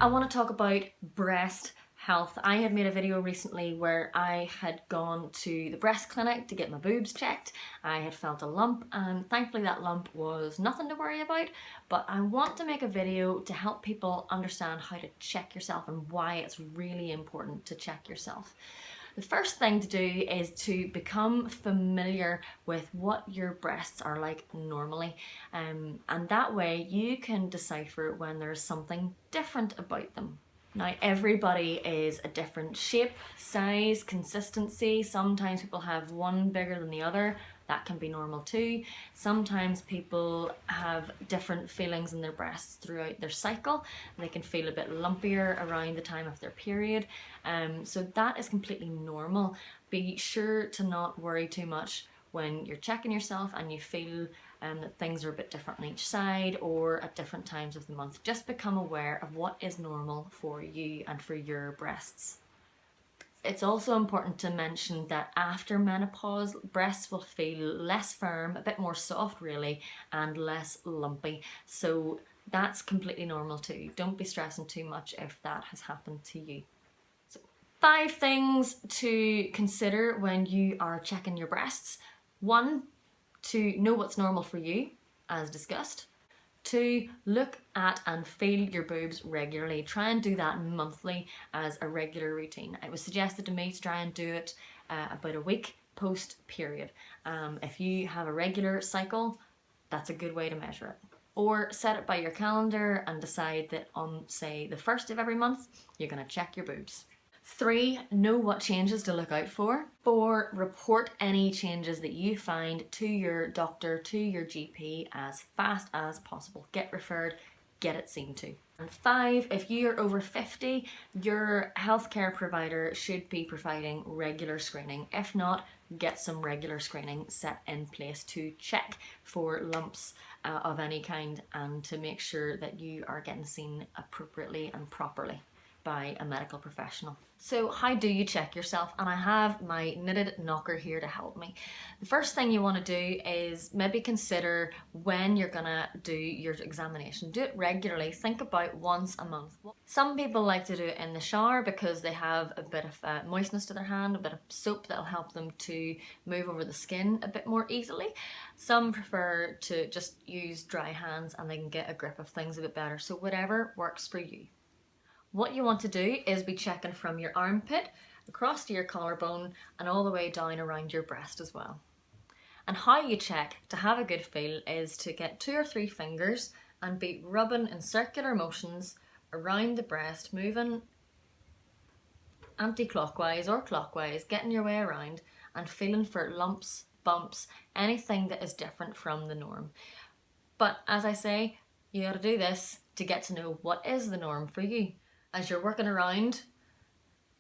want to talk about breast health. I had made a video recently where I had gone to the breast clinic to get my boobs checked. I had felt a lump and thankfully that lump was nothing to worry about, but I want to make a video to help people understand how to check yourself and why it's really important to check yourself. The first thing to do is to become familiar with what your breasts are like normally, and that way you can decipher when there's something different about them. Now, everybody is a different shape, size, consistency. Sometimes people have one bigger than the other. That can be normal too. Sometimes people have different feelings in their breasts throughout their cycle. They can feel a bit lumpier around the time of their period. So that is completely normal. Be sure to not worry too much when you're checking yourself and you feel that things are a bit different on each side or at different times of the month. Just become aware of what is normal for you and for your breasts. It's also important to mention that after menopause, breasts will feel less firm, a bit more soft really, and less lumpy. So that's completely normal too. Don't be stressing too much if that has happened to you. So 5 things to consider when you are checking your breasts. 1, to know what's normal for you, as discussed. 2, look at and feel your boobs regularly. Try and do that monthly as a regular routine. It was suggested to me to try and do it about a week post-period. If you have a regular cycle, that's a good way to measure it. Or set it by your calendar and decide that on, say, the 1st of every month, you're going to check your boobs. 3, know what changes to look out for. 4, report any changes that you find to your doctor, to your GP as fast as possible. Get referred, get it seen to. And 5, if you're over 50, your healthcare provider should be providing regular screening. If not, get some regular screening set in place to check for lumps of any kind and to make sure that you are getting seen appropriately and properly by a medical professional. So how do you check yourself? And I have my knitted knocker here to help me. The first thing you want to do is maybe consider when you're gonna do your examination. Do it regularly. Think about once a month. Some people like to do it in the shower because they have a bit of moistness to their hand, a bit of soap that'll help them to move over the skin a bit more easily. Some prefer to just use dry hands and they can get a grip of things a bit better. So whatever works for you. What you want to do is be checking from your armpit across to your collarbone and all the way down around your breast as well. And how you check to have a good feel is to get 2 or 3 fingers and be rubbing in circular motions around the breast, moving anti-clockwise or clockwise, getting your way around and feeling for lumps, bumps, anything that is different from the norm. But as I say, you got to do this to get to know what is the norm for you. As you're working around,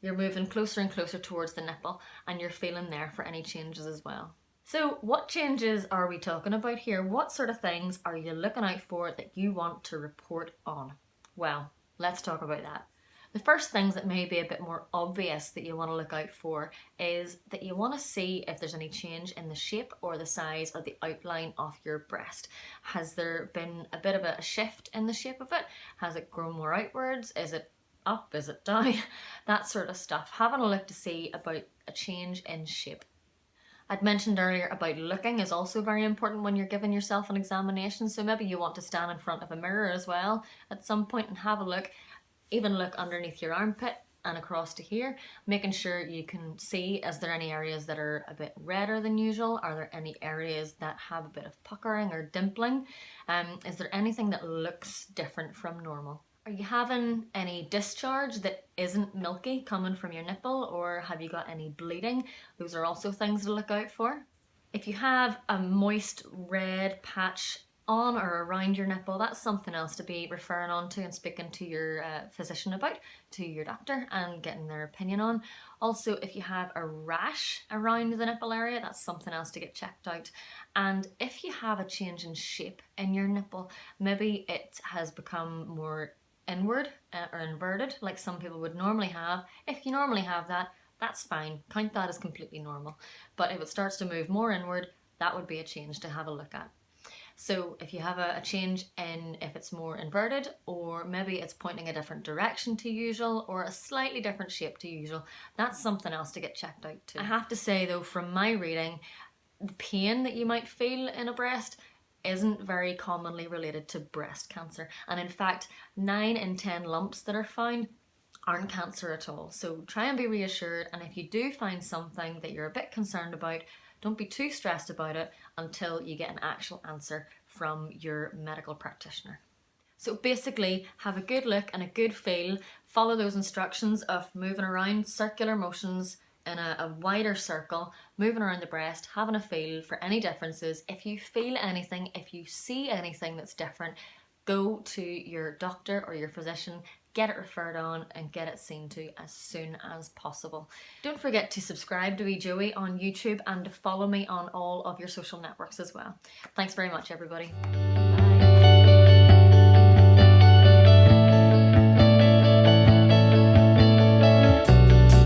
you're moving closer and closer towards the nipple and you're feeling there for any changes as well. So what changes are we talking about here? What sort of things are you looking out for that you want to report on? Well, let's talk about that. The first things that may be a bit more obvious that you want to look out for is that you want to see if there's any change in the shape or the size or the outline of your breast. Has there been a bit of a shift in the shape of it? Has it grown more outwards? Is it up? Is it down? That sort of stuff. Having a look to see about a change in shape. I'd mentioned earlier about looking is also very important when you're giving yourself an examination. So maybe you want to stand in front of a mirror as well at some point and have a look. Even look underneath your armpit and across to here, making sure you can see, is there any areas that are a bit redder than usual? Are there any areas that have a bit of puckering or dimpling? Is there anything that looks different from normal? Are you having any discharge that isn't milky coming from your nipple, or have you got any bleeding? Those are also things to look out for. If you have a moist red patch on or around your nipple, that's something else to be referring on to and speaking to your physician about, to your doctor, and getting their opinion on. Also, if you have a rash around the nipple area, that's something else to get checked out. And if you have a change in shape in your nipple, maybe it has become more inward or inverted like some people would normally have. If you normally have that, that's fine. Count that as completely normal. But if it starts to move more inward, that would be a change to have a look at. So if you have a change in if it's more inverted, or maybe it's pointing a different direction to usual, or a slightly different shape to usual, that's something else to get checked out too. I have to say though, from my reading, the pain that you might feel in a breast isn't very commonly related to breast cancer. And in fact, 9 in 10 lumps that are found aren't cancer at all. So try and be reassured, and if you do find something that you're a bit concerned about, don't be too stressed about it until you get an actual answer from your medical practitioner. So basically, have a good look and a good feel, follow those instructions of moving around, circular motions in a wider circle, moving around the breast, having a feel for any differences. If you feel anything, if you see anything that's different, go to your doctor or your physician, get it referred on and get it seen to as soon as possible. Don't forget to subscribe to Joey on YouTube and to follow me on all of your social networks as well. Thanks very much, everybody.